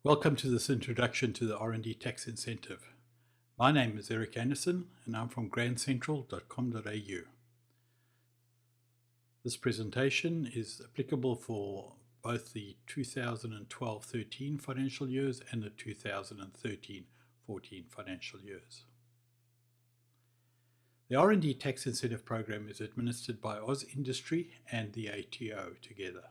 Welcome to this introduction to the R&D Tax Incentive. My name is Eric Anderson and I'm from grandcentral.com.au. This presentation is applicable for both the 2012-13 financial years and the 2013-14 financial years. The R&D Tax Incentive Program is administered by Oz Industry and the ATO together.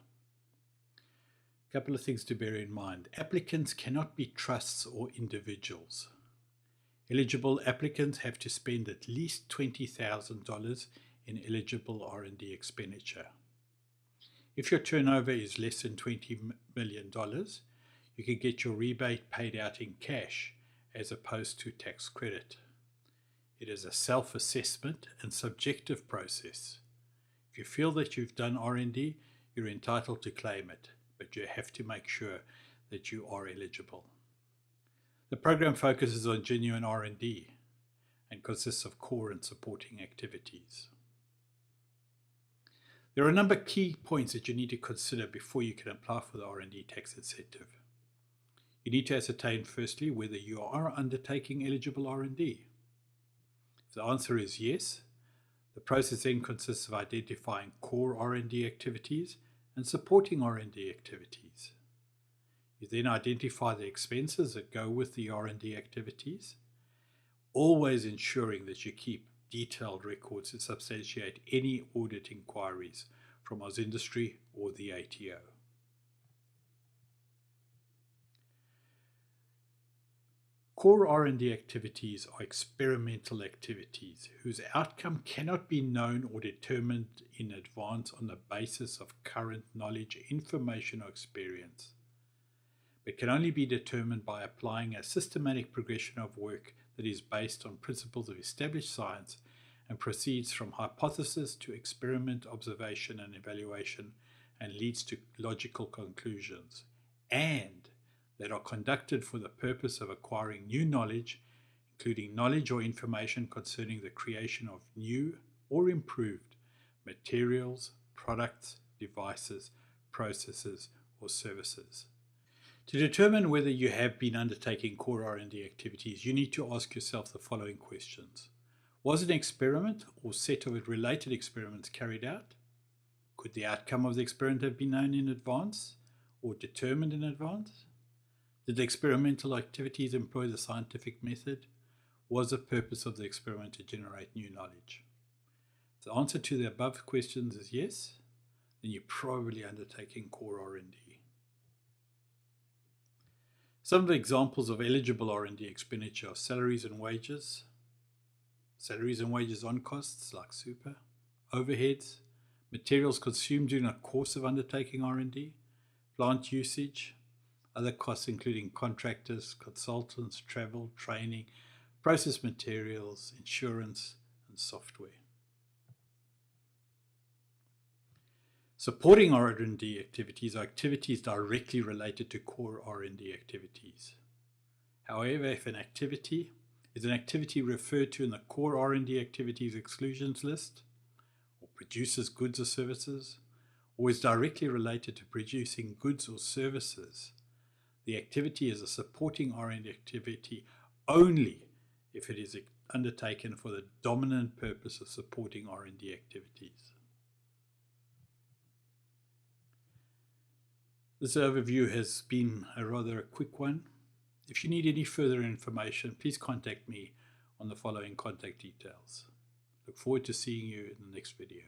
A couple of things to bear in mind. Applicants cannot be trusts or individuals. Eligible applicants have to spend at least $20,000 in eligible R&D expenditure. If your turnover is less than $20 million, you can get your rebate paid out in cash as opposed to tax credit. It is a self-assessment and subjective process. If you feel that you've done R&D, you're entitled to claim it, but you have to make sure that you are eligible. The program focuses on genuine R&D and consists of core and supporting activities. There are a number of key points that you need to consider before you can apply for the R&D tax incentive. You need to ascertain firstly whether you are undertaking eligible R&D. If the answer is yes, the process then consists of identifying core R&D activities and supporting R&D activities. You then identify the expenses that go with the R&D activities, always ensuring that you keep detailed records to substantiate any audit inquiries from Oz Industry or the ATO. Core R&D activities are experimental activities whose outcome cannot be known or determined in advance on the basis of current knowledge, information, or experience, but can only be determined by applying a systematic progression of work that is based on principles of established science and proceeds from hypothesis to experiment, observation, and evaluation, and leads to logical conclusions, and that are conducted for the purpose of acquiring new knowledge, including knowledge or information concerning the creation of new or improved materials, products, devices, processes, or services. To determine whether you have been undertaking core R&D activities, you need to ask yourself the following questions. Was an experiment or set of related experiments carried out? Could the outcome of the experiment have been known in advance or determined in advance? Did the experimental activities employ the scientific method? Was the purpose of the experiment to generate new knowledge? If the answer to the above questions is yes, then you're probably undertaking core R&D. Some of the examples of eligible R&D expenditure are salaries and wages on costs like super, overheads, materials consumed during a course of undertaking R&D, plant usage, other costs including contractors, consultants, travel, training, process materials, insurance, and software. Supporting R&D activities are activities directly related to core R&D activities. However, if an activity is an activity referred to in the core R&D activities exclusions list, or produces goods or services, or is directly related to producing goods or services, the activity is a supporting R&D activity only if it is undertaken for the dominant purpose of supporting R&D activities. This overview has been a rather quick one. If you need any further information, please contact me on the following contact details. Look forward to seeing you in the next video.